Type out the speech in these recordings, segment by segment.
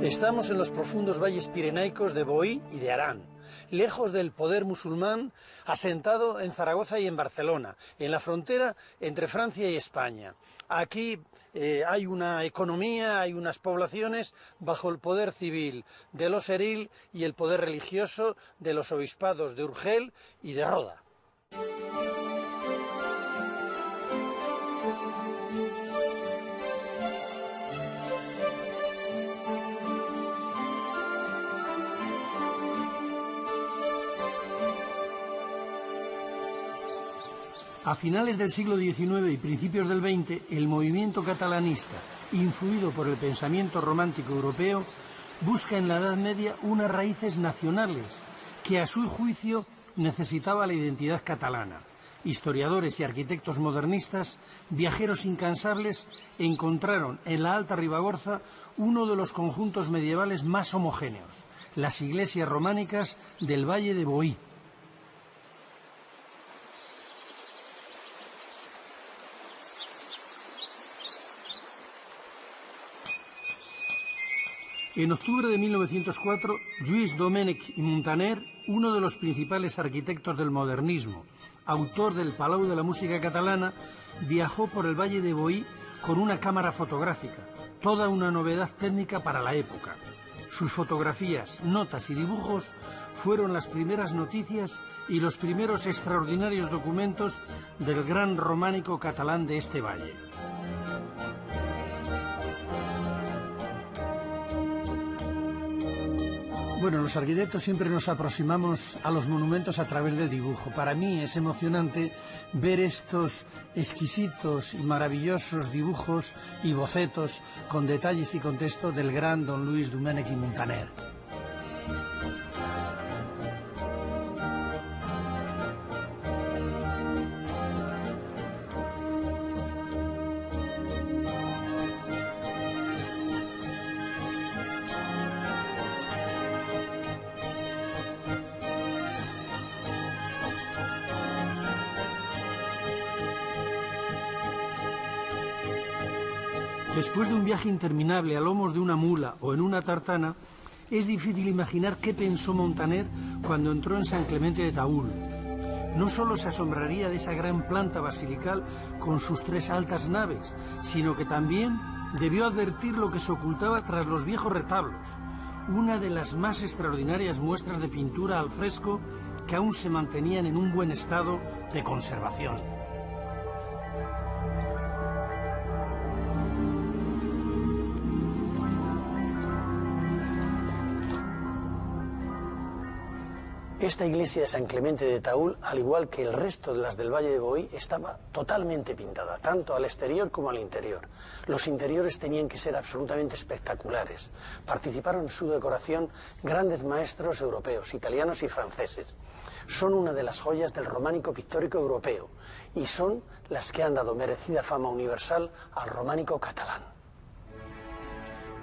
Estamos en los profundos valles pirenaicos de Boí y de Arán, lejos del poder musulmán asentado en Zaragoza y en Barcelona, en la frontera entre Francia y España. Aquí hay una economía, hay unas poblaciones bajo el poder civil de los edil y el poder religioso de los obispados de Urgel y de Roda. A finales del siglo XIX y principios del XX, el movimiento catalanista, influido por el pensamiento romántico europeo, busca en la Edad Media unas raíces nacionales que, a su juicio, necesitaba la identidad catalana. Historiadores y arquitectos modernistas, viajeros incansables, encontraron en la Alta Ribagorza uno de los conjuntos medievales más homogéneos, las iglesias románicas del Valle de Boí. En octubre de 1904, Lluís Domènech i Muntaner, uno de los principales arquitectos del modernismo, autor del Palau de la Música Catalana, viajó por el Valle de Boí con una cámara fotográfica, toda una novedad técnica para la época. Sus fotografías, notas y dibujos fueron las primeras noticias y los primeros extraordinarios documentos del gran románico catalán de este valle. Bueno, los arquitectos siempre nos aproximamos a los monumentos a través del dibujo. Para mí es emocionante ver estos exquisitos y maravillosos dibujos y bocetos con detalles y contexto del gran don Lluís Domènech i Muntaner. Después de un viaje interminable a lomos de una mula o en una tartana, es difícil imaginar qué pensó Muntaner cuando entró en San Clemente de Taúl. No solo se asombraría de esa gran planta basilical con sus 3 altas naves, sino que también debió advertir lo que se ocultaba tras los viejos retablos, una de las más extraordinarias muestras de pintura al fresco que aún se mantenían en un buen estado de conservación. Esta iglesia de San Clemente de Taúl, al igual que el resto de las del Valle de Boí, estaba totalmente pintada, tanto al exterior como al interior. Los interiores tenían que ser absolutamente espectaculares. Participaron en su decoración grandes maestros europeos, italianos y franceses. Son una de las joyas del románico pictórico europeo y son las que han dado merecida fama universal al románico catalán.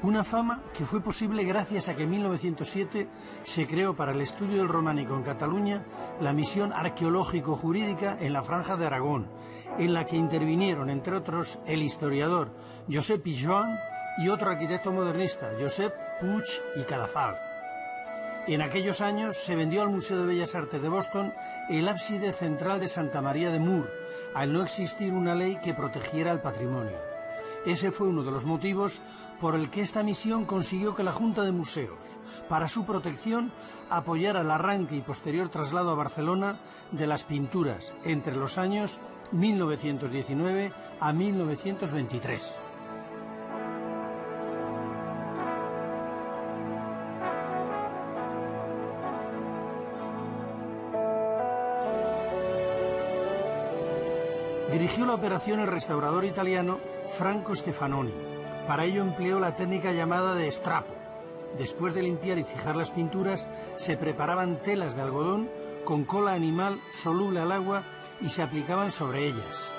Una fama que fue posible gracias a que en 1907 se creó para el estudio del románico en Cataluña la misión arqueológico-jurídica en la Franja de Aragón, en la que intervinieron, entre otros, el historiador Josep Pijoan y otro arquitecto modernista, Josep Puig i Cadafalch. En aquellos años se vendió al Museo de Bellas Artes de Boston el ábside central de Santa María de Mur, al no existir una ley que protegiera el patrimonio. Ese fue uno de los motivos por el que esta misión consiguió que la Junta de Museos, para su protección, apoyara el arranque y posterior traslado a Barcelona de las pinturas entre los años 1919 a 1923. Dirigió la operación el restaurador italiano Franco Stefanoni. Para ello empleó la técnica llamada de strapo. Después de limpiar y fijar las pinturas, se preparaban telas de algodón con cola animal soluble al agua y se aplicaban sobre ellas.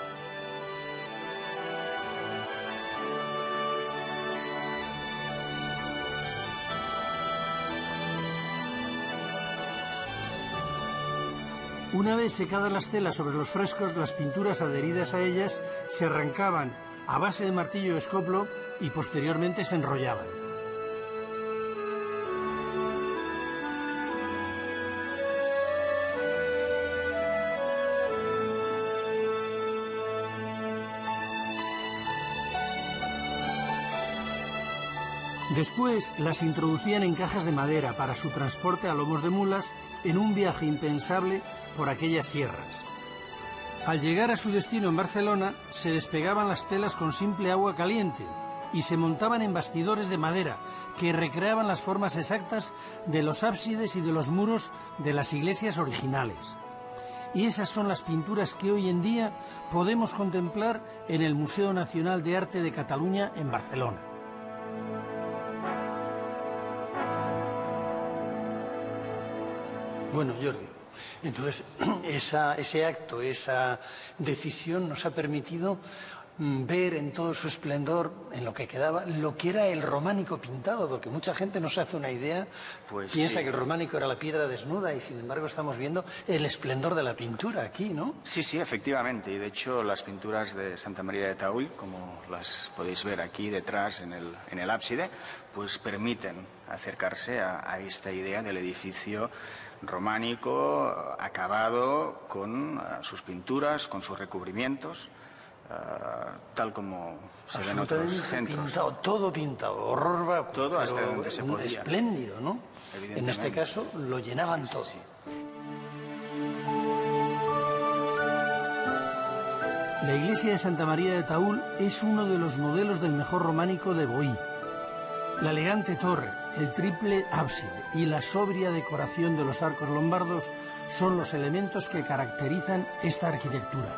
Una vez secadas las telas sobre los frescos, las pinturas adheridas a ellas se arrancaban a base de martillo o escoplo y posteriormente se enrollaban. Después las introducían en cajas de madera para su transporte a lomos de mulas en un viaje impensable por aquellas sierras. Al llegar a su destino en Barcelona, se despegaban las telas con simple agua caliente y se montaban en bastidores de madera que recreaban las formas exactas de los ábsides y de los muros de las iglesias originales. Y esas son las pinturas que hoy en día podemos contemplar en el Museo Nacional de Arte de Cataluña en Barcelona. Bueno, Jordi, entonces ese acto, esa decisión nos ha permitido ver en todo su esplendor, en lo que quedaba, lo que era el románico pintado, porque mucha gente no se hace una idea, pues piensa sí, que el románico era la piedra desnuda y sin embargo estamos viendo el esplendor de la pintura aquí, ¿no? Sí, sí, efectivamente, y de hecho las pinturas de Santa María de Taúl, como las podéis ver aquí detrás en el ábside, pues permiten acercarse a esta idea del edificio románico acabado con sus pinturas, con sus recubrimientos, tal como se ve en otros centros. Pintado, todo pintado, horror vacuo, todo hasta donde se podía. Espléndido, ¿no? En este caso lo llenaban todo. Sí. La iglesia de Santa María de Taúl es uno de los modelos del mejor románico de Boí. La elegante torre, el triple ábside y la sobria decoración de los arcos lombardos son los elementos que caracterizan esta arquitectura.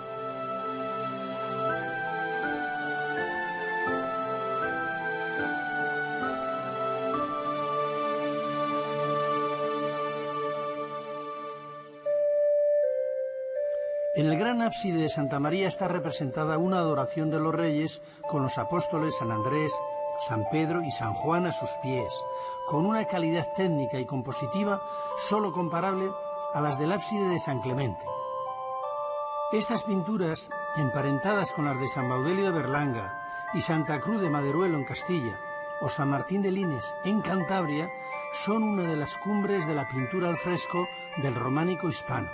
En el gran ábside de Santa María está representada una adoración de los reyes con los apóstoles San Andrés, San Pedro y San Juan a sus pies, con una calidad técnica y compositiva solo comparable a las del ábside de San Clemente. Estas pinturas, emparentadas con las de San Baudelio de Berlanga y Santa Cruz de Maderuelo en Castilla, o San Martín de Lines en Cantabria, son una de las cumbres de la pintura al fresco del románico hispano.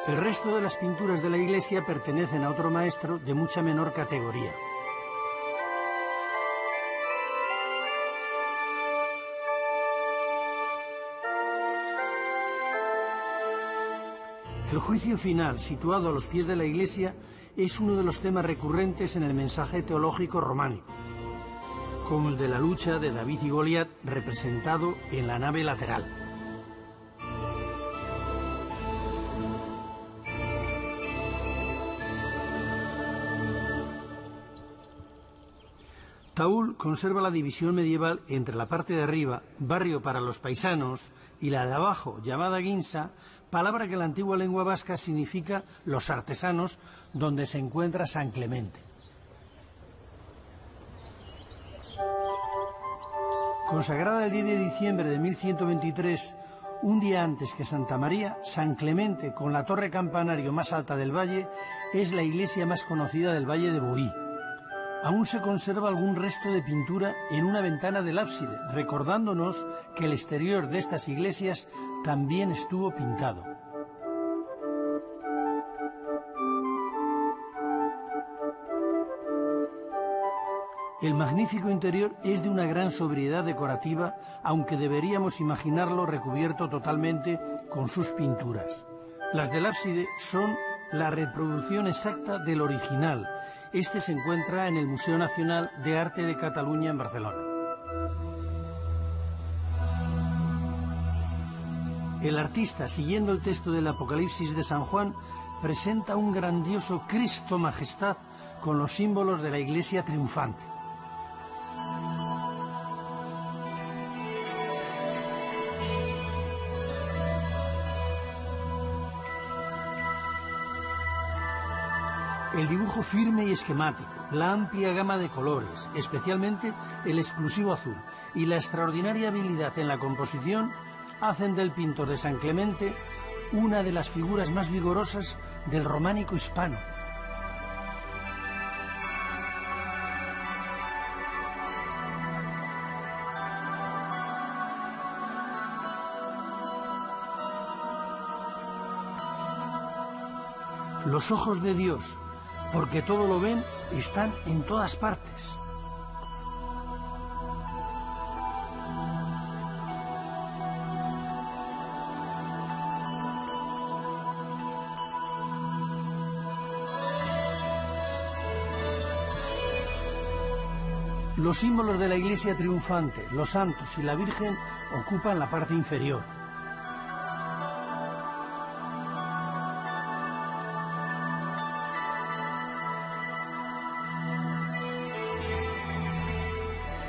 El resto de las pinturas de la iglesia pertenecen a otro maestro de mucha menor categoría. El juicio final, situado a los pies de la iglesia, es uno de los temas recurrentes en el mensaje teológico románico, como el de la lucha de David y Goliat, representado en la nave lateral. Taúl conserva la división medieval entre la parte de arriba, barrio para los paisanos, y la de abajo, llamada guinsa, palabra que en la antigua lengua vasca significa los artesanos, donde se encuentra San Clemente. Consagrada el 10 de diciembre de 1123, un día antes que Santa María, San Clemente, con la torre campanario más alta del valle, es la iglesia más conocida del valle de Boí. Aún se conserva algún resto de pintura en una ventana del ábside, recordándonos que el exterior de estas iglesias también estuvo pintado. El magnífico interior es de una gran sobriedad decorativa, aunque deberíamos imaginarlo recubierto totalmente con sus pinturas. Las del ábside son la reproducción exacta del original. Este se encuentra en el Museo Nacional de Arte de Cataluña en Barcelona. El artista, siguiendo el texto del Apocalipsis de San Juan, presenta un grandioso Cristo Majestad con los símbolos de la Iglesia triunfante. El dibujo firme y esquemático, la amplia gama de colores, especialmente el exclusivo azul, y la extraordinaria habilidad en la composición hacen del pintor de San Clemente una de las figuras más vigorosas del románico hispano. Los ojos de Dios, porque todo lo ven, están en todas partes. Los símbolos de la iglesia triunfante, los santos y la Virgen ocupan la parte inferior.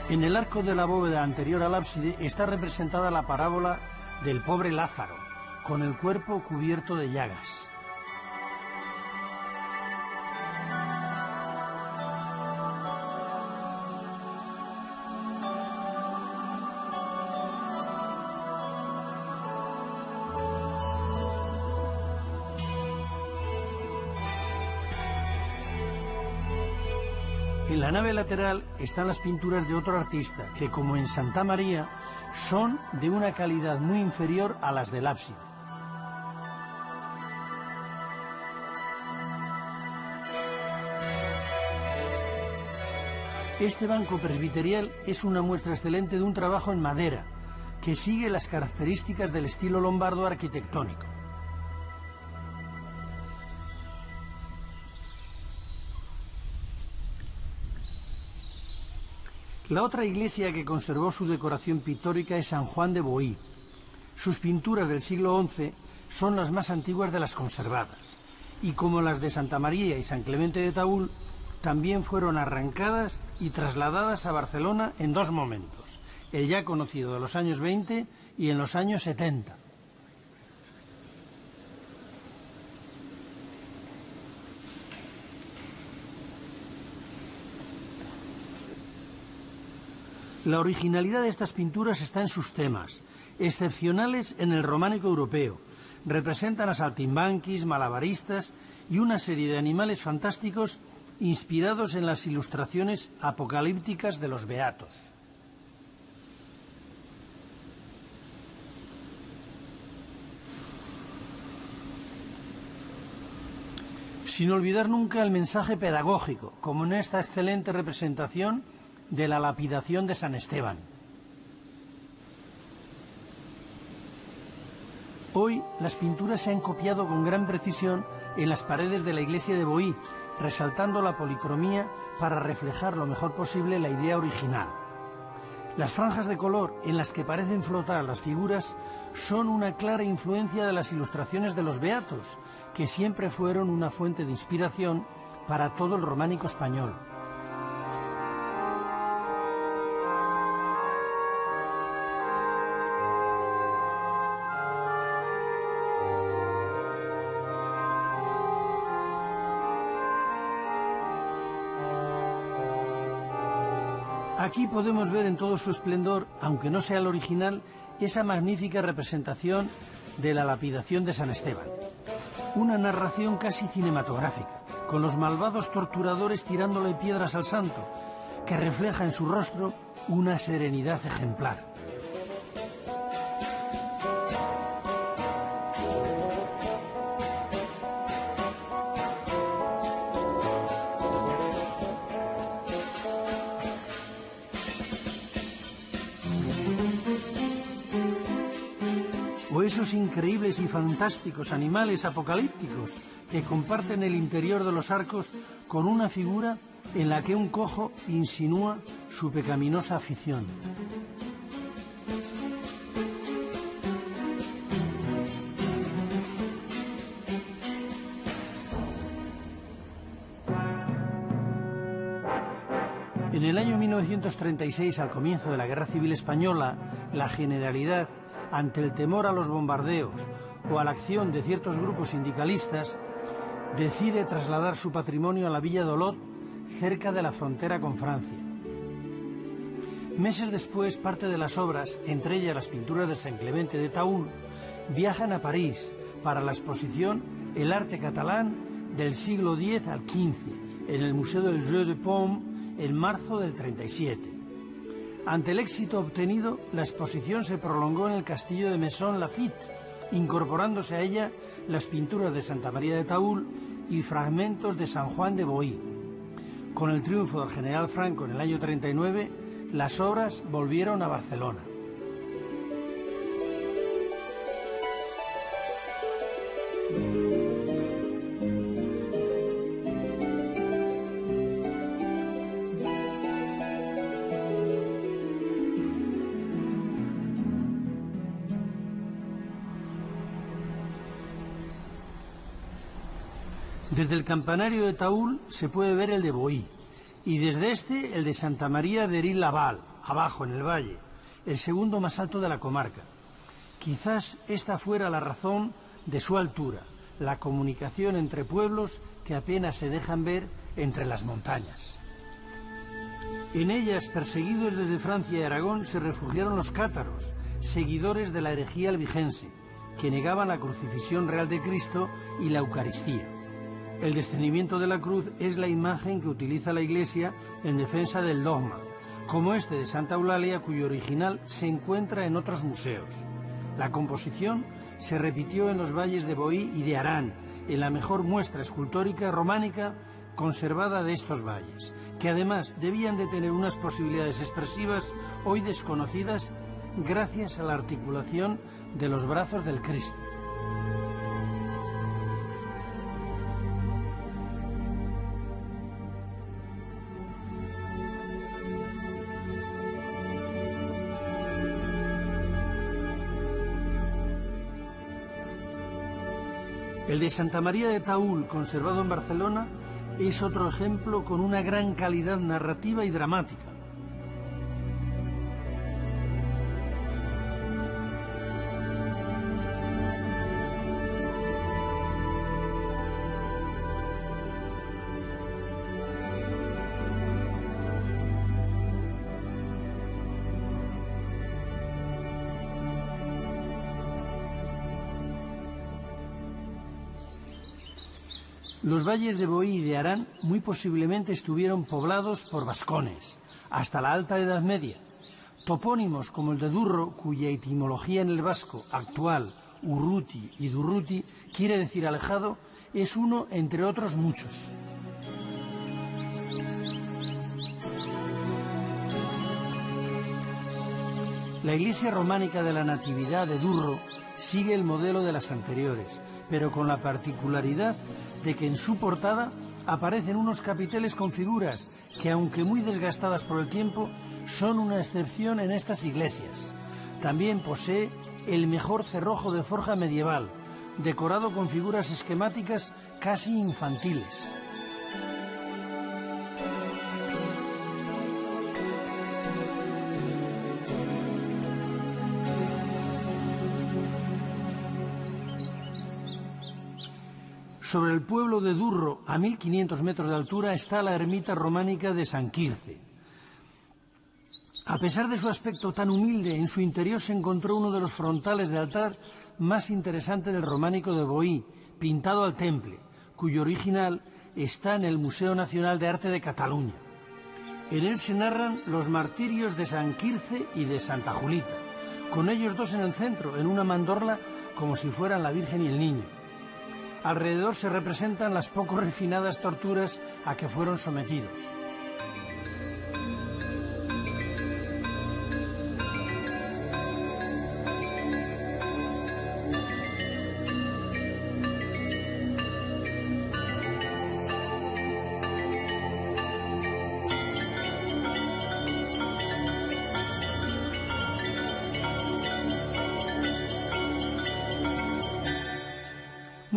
En el arco de la bóveda anterior al ábside está representada la parábola del pobre Lázaro, con el cuerpo cubierto de llagas. En la nave lateral están las pinturas de otro artista, que como en Santa María, son de una calidad muy inferior a las del ábside. Este banco presbiterial es una muestra excelente de un trabajo en madera, que sigue las características del estilo lombardo arquitectónico. La otra iglesia que conservó su decoración pictórica es San Juan de Boí. Sus pinturas del siglo XI son las más antiguas de las conservadas, y como las de Santa María y San Clemente de Taúl, también fueron arrancadas y trasladadas a Barcelona en dos momentos, el ya conocido de los años 20 y en los años 70. La originalidad de estas pinturas está en sus temas, excepcionales en el románico europeo. Representan a saltimbanquis, malabaristas y una serie de animales fantásticos inspirados en las ilustraciones apocalípticas de los beatos. Sin olvidar nunca el mensaje pedagógico, como en esta excelente representación de la lapidación de San Esteban. Hoy las pinturas se han copiado con gran precisión en las paredes de la iglesia de Boí, resaltando la policromía para reflejar lo mejor posible la idea original. Las franjas de color en las que parecen flotar las figuras son una clara influencia de las ilustraciones de los beatos, que siempre fueron una fuente de inspiración para todo el románico español. Aquí podemos ver en todo su esplendor, aunque no sea el original, esa magnífica representación de la lapidación de San Esteban. Una narración casi cinematográfica, con los malvados torturadores tirándole piedras al santo, que refleja en su rostro una serenidad ejemplar. O esos increíbles y fantásticos animales apocalípticos que comparten el interior de los arcos con una figura en la que un cojo insinúa su pecaminosa afición. En el año 1936, al comienzo de la Guerra Civil Española, la Generalidad, ante el temor a los bombardeos o a la acción de ciertos grupos sindicalistas, decide trasladar su patrimonio a la Villa d'Olot, cerca de la frontera con Francia. Meses después, parte de las obras, entre ellas las pinturas de San Clemente de Taúl, viajan a París para la exposición El arte catalán del siglo X al XV, en el Museo del Jeu de Paume, en marzo del 37. Ante el éxito obtenido, la exposición se prolongó en el castillo de Maisons Laffitte, incorporándose a ella las pinturas de Santa María de Taúl y fragmentos de San Juan de Boí. Con el triunfo del general Franco en el año 39, las obras volvieron a Barcelona. Desde el campanario de Taúl se puede ver el de Boí y desde este el de Santa María de Eri-Laval, abajo en el valle, el segundo más alto de la comarca. Quizás esta fuera la razón de su altura, la comunicación entre pueblos que apenas se dejan ver entre las montañas. En ellas, perseguidos desde Francia y Aragón, se refugiaron los cátaros, seguidores de la herejía albigense, que negaban la crucifixión real de Cristo y la Eucaristía. El descendimiento de la cruz es la imagen que utiliza la Iglesia en defensa del dogma, como este de Santa Eulalia, cuyo original se encuentra en otros museos. La composición se repitió en los valles de Boí y de Arán, en la mejor muestra escultórica románica conservada de estos valles, que además debían de tener unas posibilidades expresivas hoy desconocidas gracias a la articulación de los brazos del Cristo. El de Santa María de Taúl, conservado en Barcelona, es otro ejemplo con una gran calidad narrativa y dramática. Los valles de Boí y de Arán muy posiblemente estuvieron poblados por vascones, hasta la Alta Edad Media. Topónimos como el de Durro, cuya etimología en el vasco actual, Urruti y Durruti, quiere decir alejado, es uno entre otros muchos. La iglesia románica de la Natividad de Durro sigue el modelo de las anteriores, pero con la particularidad de que en su portada aparecen unos capiteles con figuras que, aunque muy desgastadas por el tiempo, son una excepción en estas iglesias. También posee el mejor cerrojo de forja medieval, decorado con figuras esquemáticas casi infantiles. Sobre el pueblo de Durro, a 1500 metros de altura, está la ermita románica de San Quirce. A pesar de su aspecto tan humilde, en su interior se encontró uno de los frontales de altar más interesantes del románico de Boí, pintado al temple, cuyo original está en el Museo Nacional de Arte de Cataluña. En él se narran los martirios de San Quirce y de Santa Julita, con ellos dos en el centro, en una mandorla, como si fueran la Virgen y el Niño. Alrededor se representan las poco refinadas torturas a que fueron sometidos.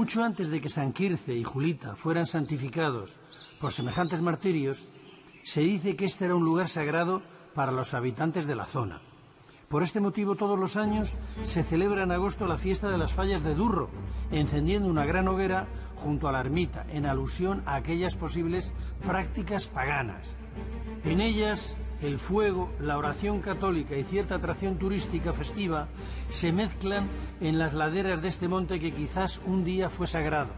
Mucho antes de que San Quirce y Julita fueran santificados por semejantes martirios, se dice que este era un lugar sagrado para los habitantes de la zona. Por este motivo, todos los años se celebra en agosto la fiesta de las fallas de Durro, encendiendo una gran hoguera junto a la ermita, en alusión a aquellas posibles prácticas paganas. En ellas, el fuego, la oración católica y cierta atracción turística festiva se mezclan en las laderas de este monte que quizás un día fue sagrado.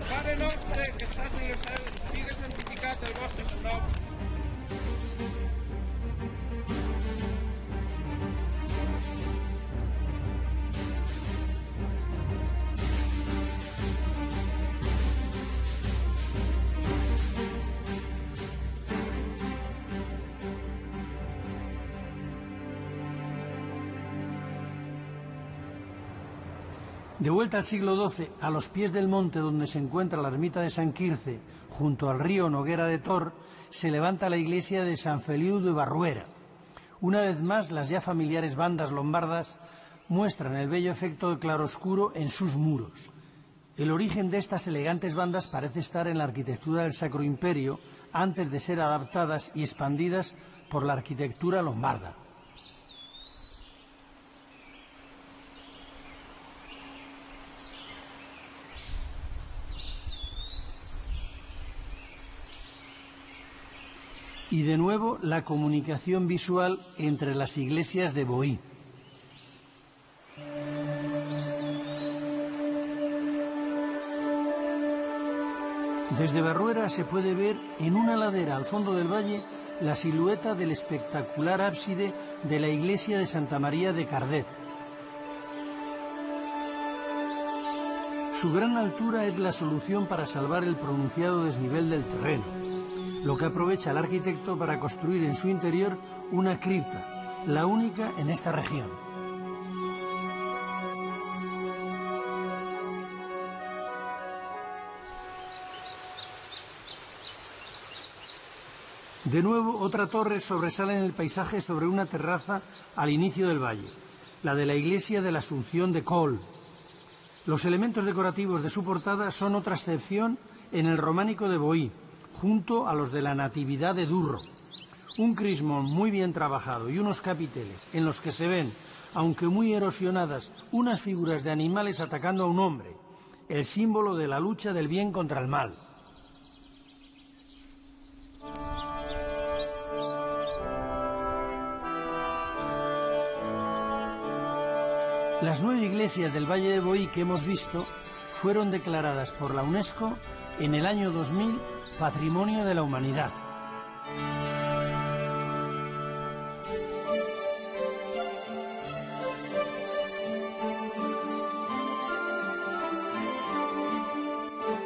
Padre nostre, que estàs en el cel, siga santificat el vostre nom. De vuelta al siglo XII, a los pies del monte donde se encuentra la ermita de San Quirce, junto al río Noguera de Tor, se levanta la iglesia de San Feliu de Barruera. Una vez más, las ya familiares bandas lombardas muestran el bello efecto de claroscuro en sus muros. El origen de estas elegantes bandas parece estar en la arquitectura del Sacro Imperio, antes de ser adaptadas y expandidas por la arquitectura lombarda. Y de nuevo la comunicación visual entre las iglesias de Boí. Desde Barruera se puede ver en una ladera al fondo del valle la silueta del espectacular ábside de la iglesia de Santa María de Cardet. Su gran altura es la solución para salvar el pronunciado desnivel del terreno, lo que aprovecha el arquitecto para construir en su interior una cripta, la única en esta región. De nuevo, otra torre sobresale en el paisaje sobre una terraza al inicio del valle, la de la iglesia de la Asunción de Col. Los elementos decorativos de su portada son otra excepción en el románico de Boí, junto a los de la Natividad de Durro. Un crismón muy bien trabajado y unos capiteles en los que se ven, aunque muy erosionadas, unas figuras de animales atacando a un hombre, el símbolo de la lucha del bien contra el mal. Las 9 iglesias del Valle de Boí que hemos visto fueron declaradas por la UNESCO en el año 2000 Patrimonio de la Humanidad.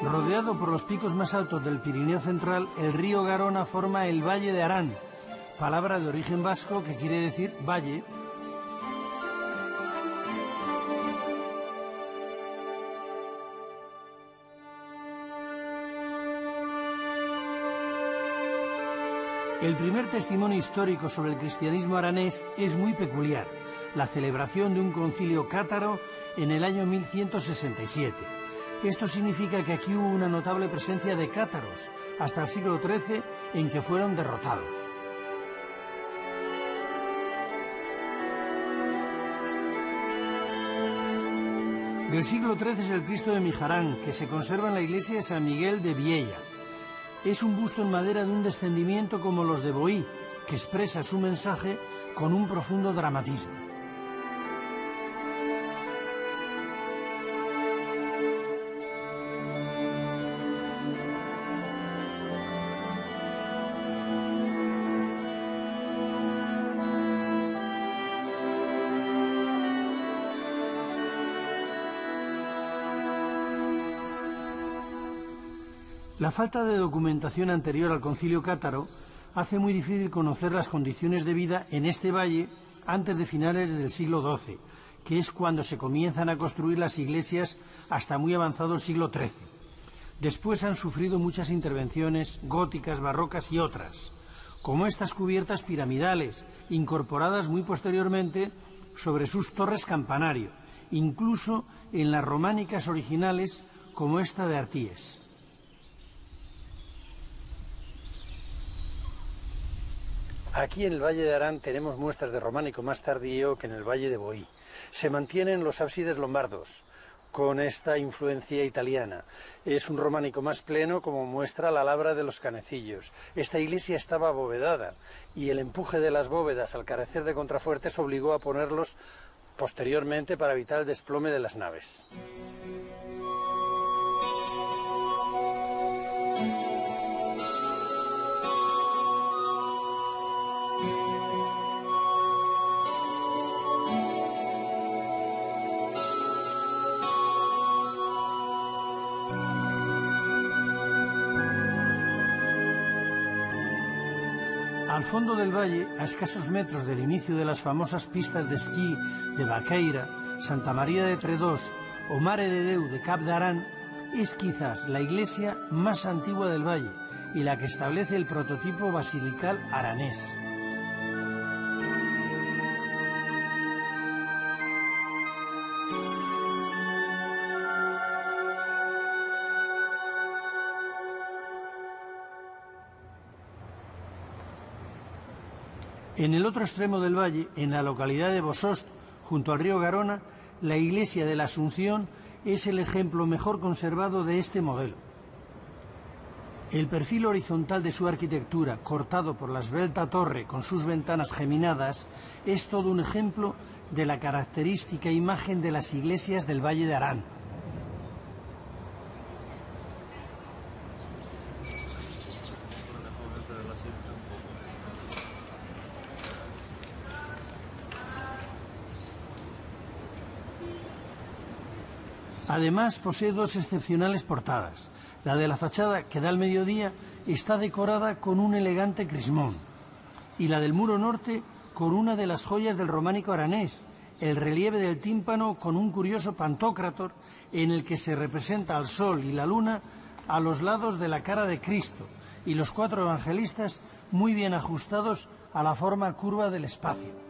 Rodeado por los picos más altos del Pirineo central, el río Garona forma el Valle de Arán, palabra de origen vasco que quiere decir valle. El primer testimonio histórico sobre el cristianismo aranés es muy peculiar, la celebración de un concilio cátaro en el año 1167. Esto significa que aquí hubo una notable presencia de cátaros, hasta el siglo XIII, en que fueron derrotados. Del siglo XIII es el Cristo de Mijarán, que se conserva en la iglesia de San Miguel de Viella. Es un busto en madera de un descendimiento como los de Boí, que expresa su mensaje con un profundo dramatismo. La falta de documentación anterior al concilio cátaro hace muy difícil conocer las condiciones de vida en este valle antes de finales del siglo XII, que es cuando se comienzan a construir las iglesias hasta muy avanzado el siglo XIII. Después han sufrido muchas intervenciones góticas, barrocas y otras, como estas cubiertas piramidales, incorporadas muy posteriormente sobre sus torres campanario, incluso en las románicas originales como esta de Arties. Aquí en el Valle de Arán tenemos muestras de románico más tardío que en el Valle de Boí. Se mantienen los ábsides lombardos, con esta influencia italiana. Es un románico más pleno, como muestra la labra de los canecillos. Esta iglesia estaba abovedada, y el empuje de las bóvedas al carecer de contrafuertes obligó a ponerlos posteriormente para evitar el desplome de las naves. Al fondo del valle, a escasos metros del inicio de las famosas pistas de esquí de Baqueira, Santa María de Tredós o Mare de Déu de Cap d'Aran es quizás la iglesia más antigua del valle y la que establece el prototipo basilical aranés. En el otro extremo del valle, en la localidad de Bosost, junto al río Garona, la iglesia de la Asunción es el ejemplo mejor conservado de este modelo. El perfil horizontal de su arquitectura, cortado por la esbelta torre con sus ventanas geminadas, es todo un ejemplo de la característica imagen de las iglesias del Valle de Arán. Además, posee dos excepcionales portadas. La de la fachada, que da al mediodía, está decorada con un elegante crismón, y la del muro norte con una de las joyas del románico aranés, el relieve del tímpano con un curioso pantocrátor en el que se representa al sol y la luna a los lados de la cara de Cristo, y los 4 evangelistas muy bien ajustados a la forma curva del espacio.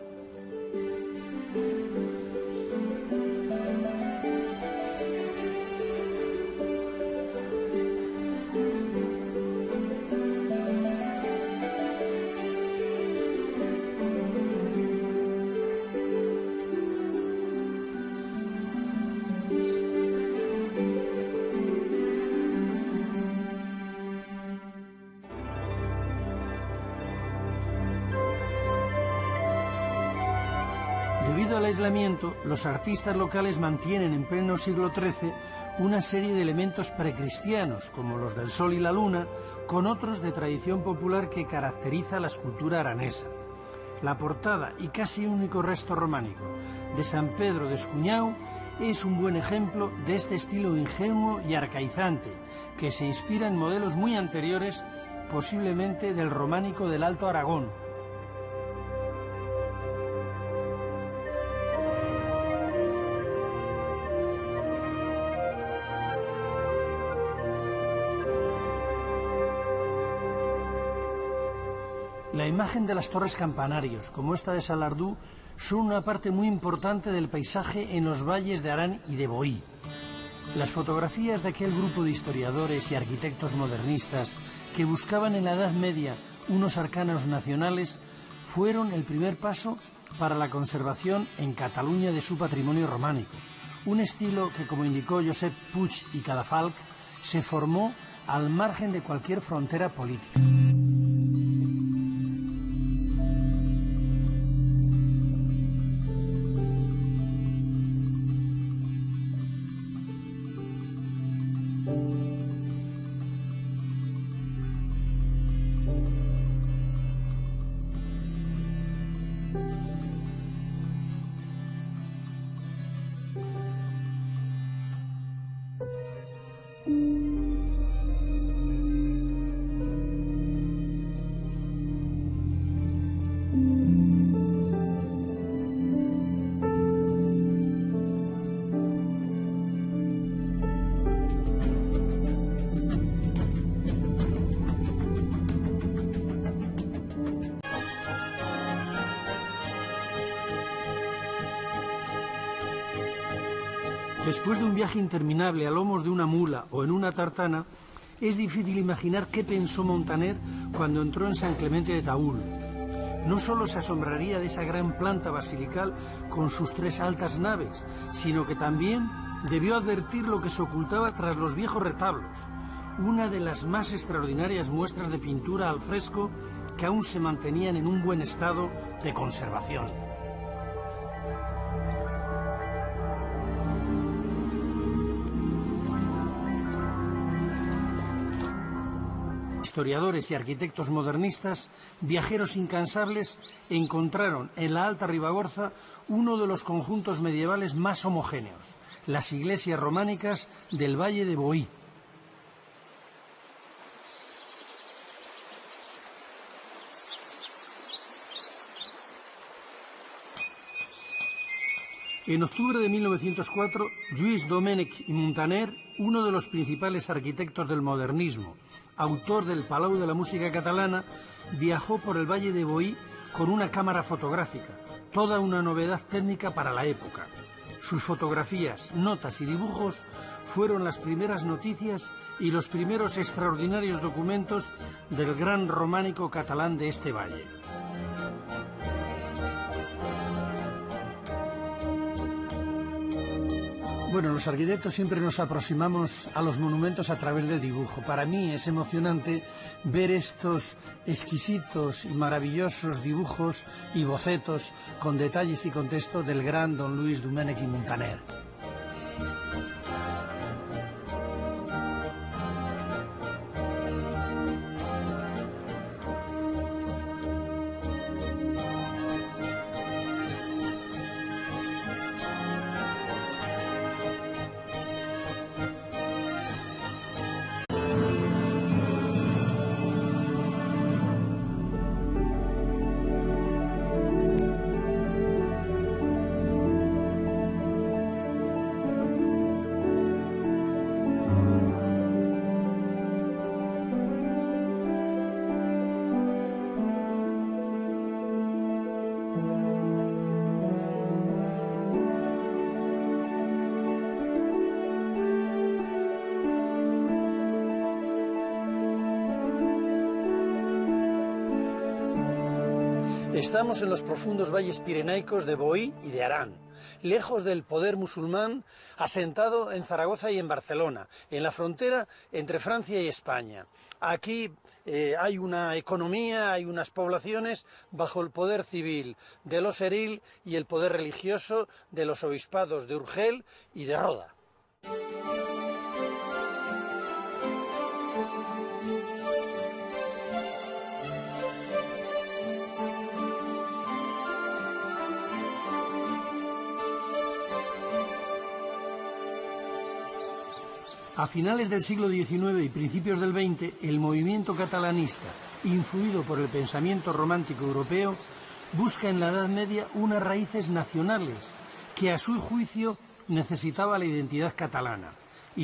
Debido al aislamiento, los artistas locales mantienen en pleno siglo XIII una serie de elementos precristianos, como los del sol y la luna, con otros de tradición popular que caracteriza la escultura aranesa. La portada y casi único resto románico de San Pedro de Escuñau es un buen ejemplo de este estilo ingenuo y arcaizante, que se inspira en modelos muy anteriores, posiblemente del románico del Alto Aragón. La imagen de las torres campanarios, como esta de Salardú, son una parte muy importante del paisaje en los valles de Arán y de Boí. Las fotografías de aquel grupo de historiadores y arquitectos modernistas que buscaban en la Edad Media unos arcanos nacionales fueron el primer paso para la conservación en Cataluña de su patrimonio románico, un estilo que, como indicó Josep Puig y Cadafalch, se formó al margen de cualquier frontera política. Después de un viaje interminable a lomos de una mula o en una tartana, es difícil imaginar qué pensó Montaner cuando entró en San Clemente de Taúl. No solo se asombraría de esa gran planta basilical con sus 3 altas naves, sino que también debió advertir lo que se ocultaba tras los viejos retablos, una de las más extraordinarias muestras de pintura al fresco que aún se mantenían en un buen estado de conservación. Historiadores y arquitectos modernistas, viajeros incansables, encontraron en la Alta Ribagorza uno de los conjuntos medievales más homogéneos, las iglesias románicas del Valle de Boí. En octubre de 1904, Lluís Domènech i Muntaner, uno de los principales arquitectos del modernismo, autor del Palau de la Música Catalana, viajó por el Valle de Boí con una cámara fotográfica, toda una novedad técnica para la época. Sus fotografías, notas y dibujos fueron las primeras noticias y los primeros extraordinarios documentos del gran románico catalán de este valle. Bueno, los arquitectos siempre nos aproximamos a los monumentos a través del dibujo. Para mí es emocionante ver estos exquisitos y maravillosos dibujos y bocetos con detalles y contexto del gran don Lluís Domènech i Muntaner. Estamos en los profundos valles pirenaicos de Boí y de Arán, lejos del poder musulmán asentado en Zaragoza y en Barcelona, en la frontera entre Francia y España. Aquí hay una economía, hay unas poblaciones bajo el poder civil de los Eril y el poder religioso de los obispados de Urgel y de Roda. A finales del siglo XIX y principios del XX, el movimiento catalanista, influido por el pensamiento romántico europeo, busca en la Edad Media unas raíces nacionales que, a su juicio, necesitaba la identidad catalana.